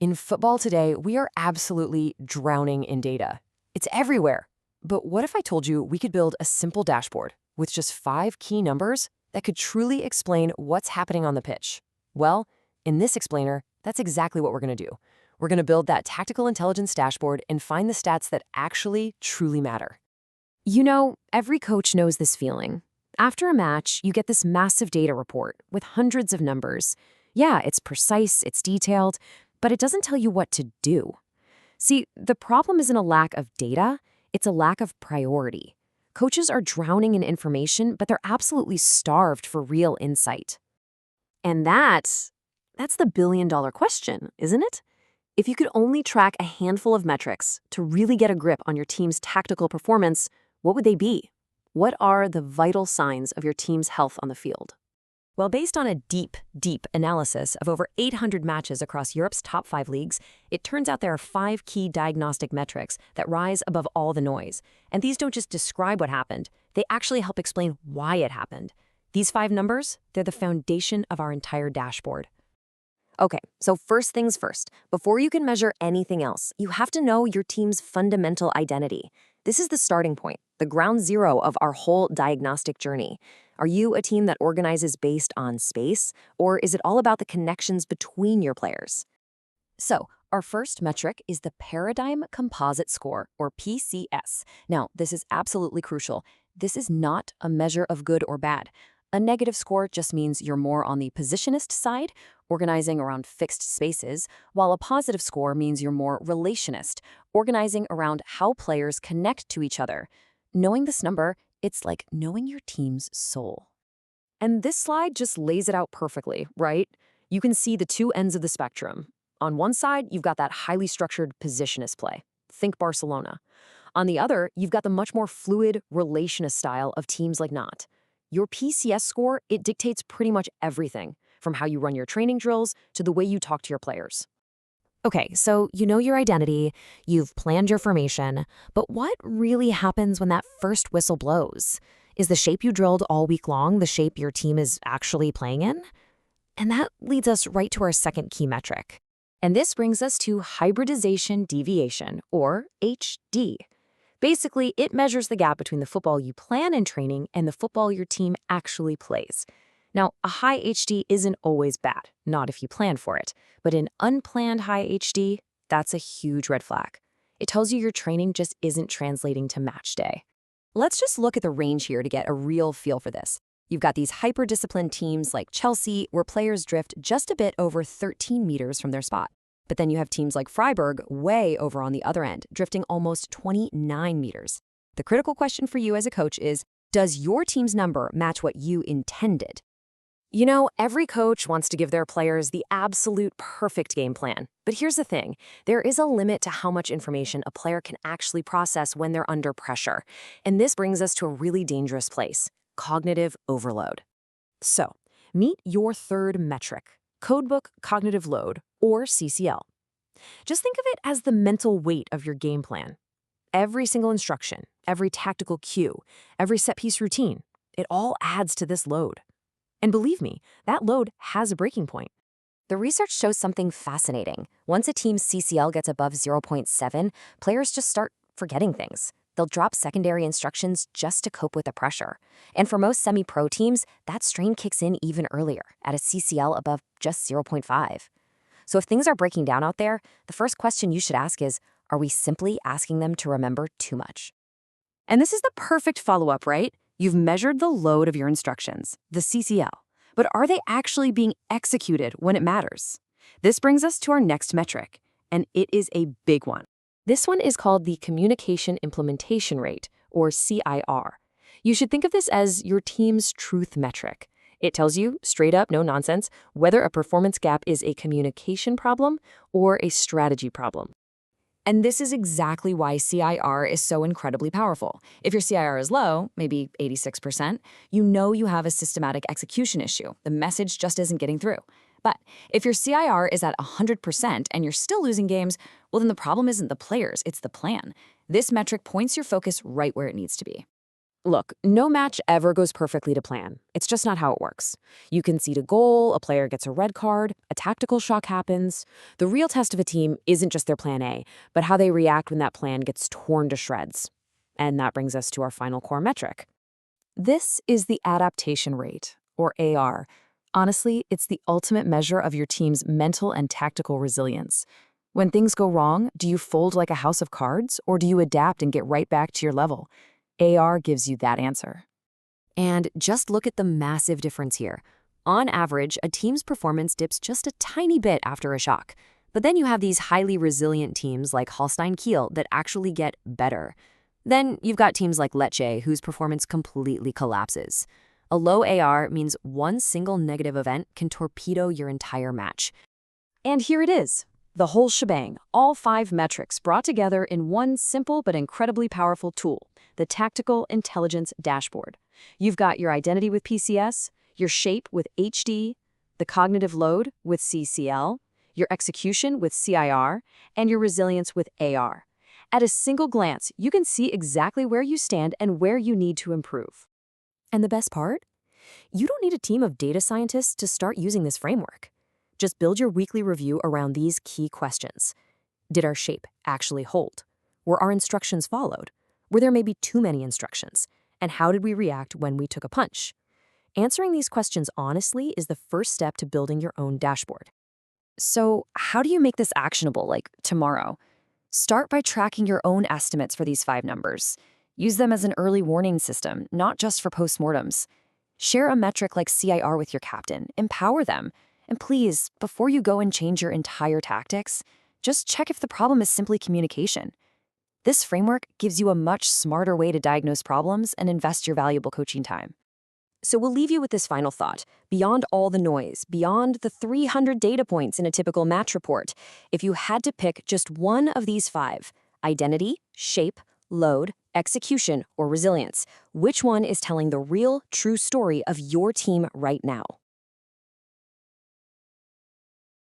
In football today, we are absolutely drowning in data. It's everywhere. But what if I told you we could build a simple dashboard with just 5 key numbers that could truly explain what's happening on the pitch? Well, in this explainer, that's exactly what we're going to do. We're going to build that tactical intelligence dashboard and find the stats that actually, truly matter. You know, every coach knows this feeling. After a match, you get this massive data report with hundreds of numbers. Yeah, it's precise, it's detailed, but it doesn't tell you what to do. See, the problem isn't a lack of data, it's a lack of priority. Coaches are drowning in information, but they're absolutely starved for real insight. And that's the billion-dollar question, isn't it? If you could only track a handful of metrics to really get a grip on your team's tactical performance, what would they be? What are the vital signs of your team's health on the field? Well, based on a deep analysis of over 800 matches across Europe's top 5 leagues, it turns out there are 5 key diagnostic metrics that rise above all the noise. And these don't just describe what happened, they actually help explain why it happened. These 5 numbers, they're the foundation of our entire dashboard. Okay, so first things first, before you can measure anything else, you have to know your team's fundamental identity. This is the starting point, the ground zero of our whole diagnostic journey. Are you a team that organizes based on space, or is it all about the connections between your players? So, our first metric is the Paradigm Composite Score, or PCS. Now, this is absolutely crucial. This is not a measure of good or bad. A negative score just means you're more on the positionist side, organizing around fixed spaces, while a positive score means you're more relationist, organizing around how players connect to each other. Knowing this number, it's like knowing your team's soul. And this slide just lays it out perfectly, right? You can see the 2 ends of the spectrum. On one side, you've got that highly structured positionist play. Think Barcelona. On the other, you've got the much more fluid relationist style of teams like Nantes. Your PCS score, it dictates pretty much everything, from how you run your training drills to the way you talk to your players. Okay, so you know your identity, you've planned your formation, but what really happens when that first whistle blows? Is the shape you drilled all week long the shape your team is actually playing in? And that leads us right to our second key metric. And this brings us to hybridization deviation, or HD. Basically, it measures the gap between the football you plan in training and the football your team actually plays. Now, a high HD isn't always bad, not if you plan for it. But an unplanned high HD, that's a huge red flag. It tells you your training just isn't translating to match day. Let's just look at the range here to get a real feel for this. You've got these hyper-disciplined teams like Chelsea, where players drift just a bit over 13 meters from their spot. But then you have teams like Freiburg way over on the other end, drifting almost 29 meters. The critical question for you as a coach is, does your team's number match what you intended? You know, every coach wants to give their players the absolute perfect game plan. But here's the thing, there is a limit to how much information a player can actually process when they're under pressure. And this brings us to a really dangerous place, cognitive overload. So, meet your third metric, Codebook Cognitive Load, or CCL. Just think of it as the mental weight of your game plan. Every single instruction, every tactical cue, every set-piece routine, it all adds to this load. And believe me, that load has a breaking point. The research shows something fascinating. Once a team's CCL gets above 0.7, players just start forgetting things. They'll drop secondary instructions just to cope with the pressure. And for most semi-pro teams, that strain kicks in even earlier, at a CCL above just 0.5. So if things are breaking down out there, the first question you should ask is, are we simply asking them to remember too much? And this is the perfect follow-up, right? You've measured the load of your instructions, the CCL, but are they actually being executed when it matters? This brings us to our next metric, and it is a big one. This one is called the Communication Implementation Rate, or CIR. You should think of this as your team's truth metric. It tells you, straight up, no nonsense, whether a performance gap is a communication problem or a strategy problem. And this is exactly why CIR is so incredibly powerful. If your CIR is low, maybe 86%, you know you have a systematic execution issue. The message just isn't getting through. But if your CIR is at 100% and you're still losing games, well, then the problem isn't the players, it's the plan. This metric points your focus right where it needs to be. Look, no match ever goes perfectly to plan. It's just not how it works. You concede a goal, a player gets a red card, a tactical shock happens. The real test of a team isn't just their plan A, but how they react when that plan gets torn to shreds. And that brings us to our final core metric. This is the adaptation rate, or AR. Honestly, it's the ultimate measure of your team's mental and tactical resilience. When things go wrong, do you fold like a house of cards, or do you adapt and get right back to your level? AR gives you that answer. And just look at the massive difference here. On average, a team's performance dips just a tiny bit after a shock. But then you have these highly resilient teams like Holstein Kiel that actually get better. Then you've got teams like Lecce whose performance completely collapses. A low AR means one single negative event can torpedo your entire match. And here it is. The whole shebang, all 5 metrics brought together in one simple but incredibly powerful tool, the Tactical Intelligence Dashboard. You've got your identity with PCS, your shape with HD, the cognitive load with CCL, your execution with CIR, and your resilience with AR. At a single glance, you can see exactly where you stand and where you need to improve. And the best part? You don't need a team of data scientists to start using this framework. Just build your weekly review around these key questions. Did our shape actually hold? Were our instructions followed? Were there maybe too many instructions? And how did we react when we took a punch? Answering these questions honestly is the first step to building your own dashboard. So, how do you make this actionable, like tomorrow? Start by tracking your own estimates for these 5 numbers. Use them as an early warning system, not just for postmortems. Share a metric like CIR with your captain. Empower them. And please, before you go and change your entire tactics, just check if the problem is simply communication. This framework gives you a much smarter way to diagnose problems and invest your valuable coaching time. So we'll leave you with this final thought. Beyond all the noise, beyond the 300 data points in a typical match report, if you had to pick just one of these 5, identity, shape, load, execution, or resilience, which one is telling the real, true story of your team right now?